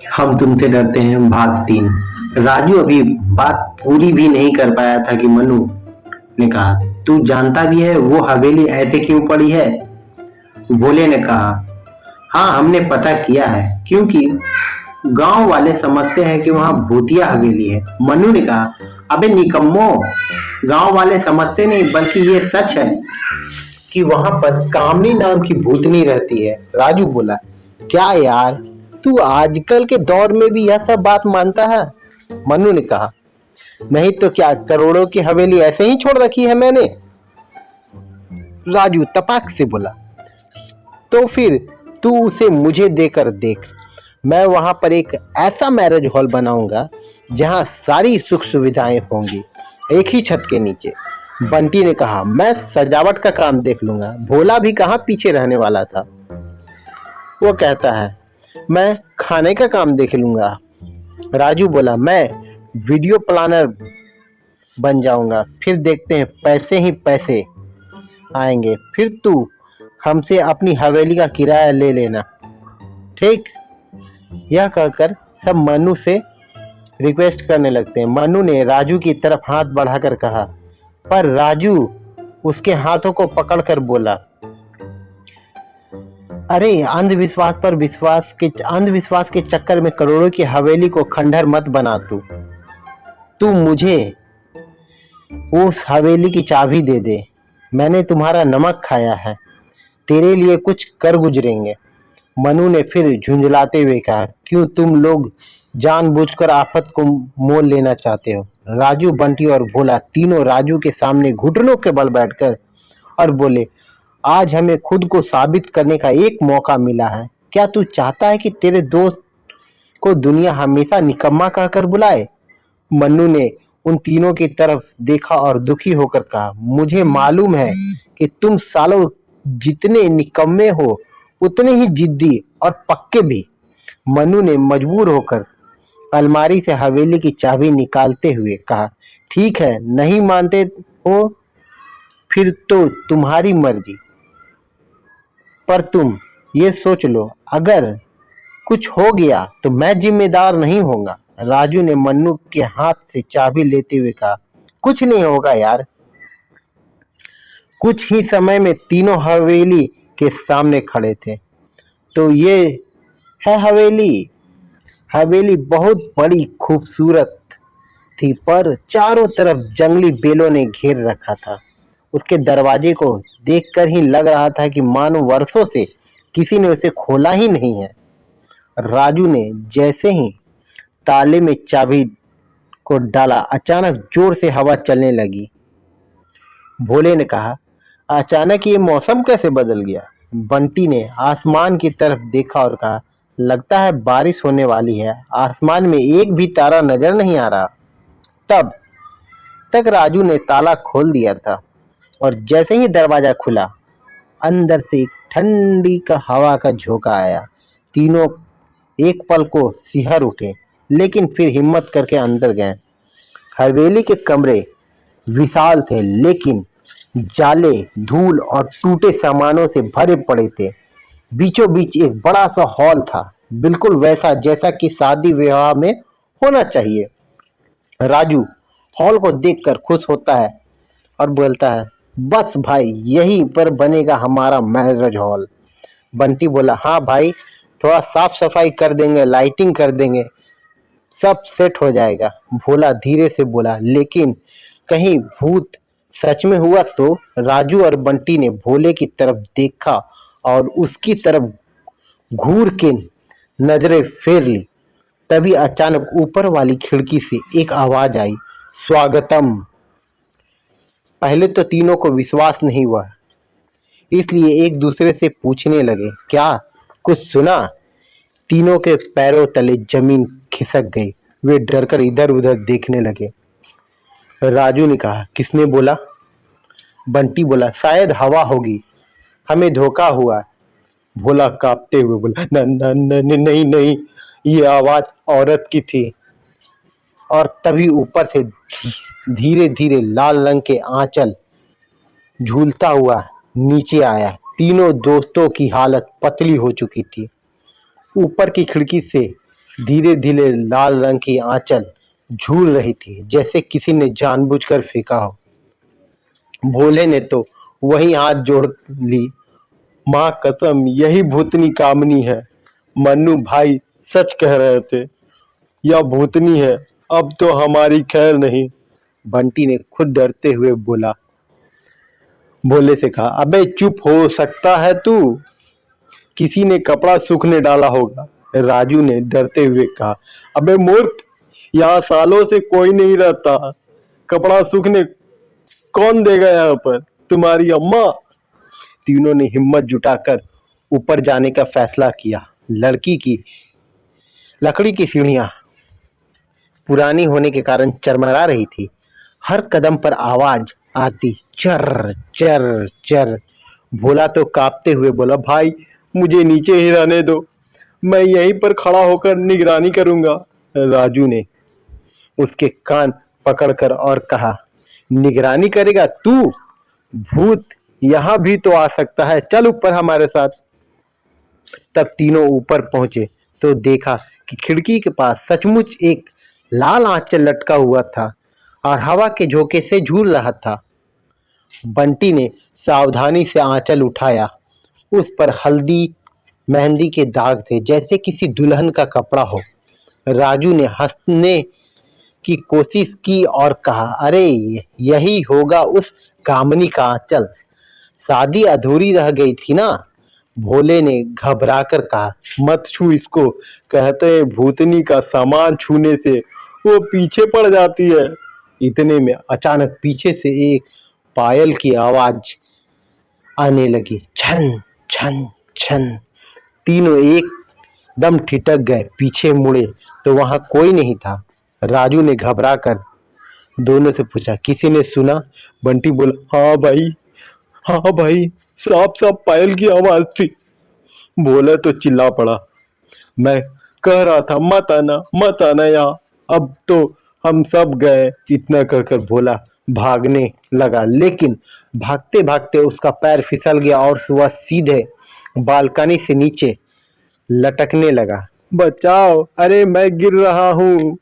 हम तुमसे डरते हैं। भाग 3। राजू अभी बात पूरी भी नहीं कर पाया था कि मनु ने कहा, तू जानता भी है वो हवेली ऐसे क्यों पड़ी है? भोले ने कहा, हाँ हमने पता किया है, क्योंकि गांव वाले समझते हैं कि वहां भूतिया हवेली है। मनु ने कहा, अबे निकम्मो, गांव वाले समझते नहीं बल्कि ये सच है कि वहां पर कामनी नाम की भूतनी रहती है। राजू बोला, क्या यार, तू आजकल के दौर में भी यह सब बात मानता है? मनु ने कहा, नहीं तो क्या, करोड़ों की हवेली ऐसे ही छोड़ रखी है मैंने? राजू तपाक से बोला, तो फिर तू उसे मुझे देकर देख। मैं वहां पर एक ऐसा मैरिज हॉल बनाऊंगा जहां सारी सुख सुविधाएं होंगी, एक ही छत के नीचे। बंटी ने कहा, मैं सजावट का काम देख लूंगा। भोला भी कहाँ पीछे रहने वाला था। वो कहता है, मैं खाने का काम देख लूंगा। राजू बोला, मैं वीडियो प्लानर बन जाऊंगा। फिर देखते हैं, पैसे ही पैसे आएंगे। फिर तू हमसे अपनी हवेली का किराया ले लेना, ठीक? यह कहकर सब मनु से रिक्वेस्ट करने लगते हैं। मनु ने राजू की तरफ हाथ बढ़ाकर कहा, पर राजू उसके हाथों को पकड़कर बोला, अरे अंधविश्वास के चक्कर में करोड़ों की हवेली को खंडहर मत बना। तू मुझे उस हवेली की चाबी दे दे। मैंने तुम्हारा नमक खाया है, तेरे लिए कुछ कर गुजरेंगे। मनु ने फिर झुंझलाते हुए कहा, क्यों तुम लोग जानबूझकर आफत को मोल लेना चाहते हो? राजू, बंटी और भोला तीनों राजू के सामने घुटनों के बल बैठकर और बोले, आज हमें खुद को साबित करने का एक मौका मिला है। क्या तू चाहता है कि तेरे दोस्त को दुनिया हमेशा निकम्मा कहकर बुलाए? मन्नू ने उन तीनों की तरफ देखा और दुखी होकर कहा, मुझे मालूम है कि तुम सालों जितने निकम्मे हो उतने ही जिद्दी और पक्के भी। मन्नू ने मजबूर होकर अलमारी से हवेली की चाबी निकालते हुए कहा, ठीक है, नहीं मानते हो फिर तो तुम्हारी मर्जी, पर तुम ये सोच लो, अगर कुछ हो गया तो मैं जिम्मेदार नहीं होगा। राजू ने मन्नू के हाथ से चाबी लेते हुए कहा, कुछ नहीं होगा यार। कुछ ही समय में तीनों हवेली के सामने खड़े थे। तो ये है हवेली। हवेली बहुत बड़ी खूबसूरत थी, पर चारों तरफ जंगली बेलों ने घेर रखा था। उसके दरवाजे को देखकर ही लग रहा था कि मानो वर्षों से किसी ने उसे खोला ही नहीं है। राजू ने जैसे ही ताले में चाबी को डाला, अचानक जोर से हवा चलने लगी। भोले ने कहा, अचानक ये मौसम कैसे बदल गया? बंटी ने आसमान की तरफ देखा और कहा, लगता है बारिश होने वाली है। आसमान में एक भी तारा नजर नहीं आ रहा। तब तक राजू ने ताला खोल दिया था और जैसे ही दरवाजा खुला, अंदर से एक ठंडी का हवा का झोंका आया। तीनों एक पल को सिहर उठे, लेकिन फिर हिम्मत करके अंदर गए। हवेली के कमरे विशाल थे, लेकिन जाले, धूल और टूटे सामानों से भरे पड़े थे। बीचों बीच एक बड़ा सा हॉल था, बिल्कुल वैसा जैसा कि शादी विवाह में होना चाहिए। राजू हॉल को देखकर खुश होता है और बोलता है, बस भाई, यहीं पर बनेगा हमारा मैरिज हॉल। बंटी बोला, हाँ भाई, थोड़ा साफ सफाई कर देंगे, लाइटिंग कर देंगे, सब सेट हो जाएगा। भोला धीरे से बोला, लेकिन कहीं भूत सच में हुआ तो? राजू और बंटी ने भोले की तरफ देखा और उसकी तरफ घूर के नजरें फेर ली। तभी अचानक ऊपर वाली खिड़की से एक आवाज आई, स्वागतम। पहले तो तीनों को विश्वास नहीं हुआ, इसलिए एक दूसरे से पूछने लगे, क्या कुछ सुना? तीनों के पैरों तले जमीन खिसक गई। वे डरकर इधर उधर देखने लगे। राजू ने कहा, किसने बोला? बंटी बोला, शायद हवा होगी, हमें धोखा हुआ। भोला कांपते हुए बोला, न, न, न, न, नहीं नहीं, ये आवाज औरत की थी। और तभी ऊपर से धीरे धीरे लाल रंग के आंचल झूलता हुआ नीचे आया। तीनों दोस्तों की हालत पतली हो चुकी थी। ऊपर की खिड़की से धीरे धीरे लाल रंग की आंचल झूल रही थी, जैसे किसी ने जानबूझकर फेंका हो। भोले ने तो वहीं हाथ जोड़ ली। माँ कसम, यही भूतनी कामनी है। मन्नू भाई सच कह रहे थे, यह भूतनी है। अब तो हमारी खैर नहीं। बंटी ने खुद डरते हुए भोले से कहा, अबे चुप हो सकता है तू, किसी ने कपड़ा सूखने डाला होगा। राजू ने डरते हुए कहा, अबे मूर्ख, यहाँ सालों से कोई नहीं रहता, कपड़ा सूखने कौन देगा यहाँ पर, तुम्हारी अम्मा। तीनों ने हिम्मत जुटाकर ऊपर जाने का फैसला किया। लकड़ी की सीढ़ियां पुरानी होने के कारण चरमरा रही थी। हर कदम पर आवाज आती, चर चर चर। भोला तो कांपते हुए बोला, भाई मुझे नीचे ही रहने दो, मैं यहीं पर खड़ा होकर निगरानी करूंगा। राजू ने उसके कान पकड़कर और कहा, निगरानी करेगा तू? भूत यहाँ भी तो आ सकता है, चल ऊपर हमारे साथ। तब तीनों ऊपर पहुंचे तो देखा कि खिड़की के पास सचमुच एक लाल आंचल लटका हुआ था और हवा के झोंके से झूल रहा था। बंटी ने सावधानी से आंचल उठाया। उस पर हल्दी मेहंदी के दाग थे, जैसे किसी दुल्हन का कपड़ा हो। राजू ने हंसने की कोशिश की और कहा, अरे यही होगा उस कामनी का आंचल, शादी अधूरी रह गई थी ना। भोले ने घबराकर कहा, मत छू इसको, कहते हैं भूतनी का सामान छूने से वो पीछे पड़ जाती है। इतने में अचानक पीछे से एक पायल की आवाज आने लगी, छन छन छन। तीनों एकदम ठिठक गए, पीछे मुड़े तो वहां कोई नहीं था। राजू ने घबराकर दोनों से पूछा, किसी ने सुना? बंटी बोला, हाँ भाई, साफ साफ पायल की आवाज थी। बोला तो चिल्ला पड़ा, मैं कह रहा था मत आना यहाँ, अब तो हम सब गए। इतना कहकर भोला भागने लगा, लेकिन भागते भागते उसका पैर फिसल गया और वह सीधे बालकनी से नीचे लटकने लगा। बचाओ, अरे मैं गिर रहा हूँ।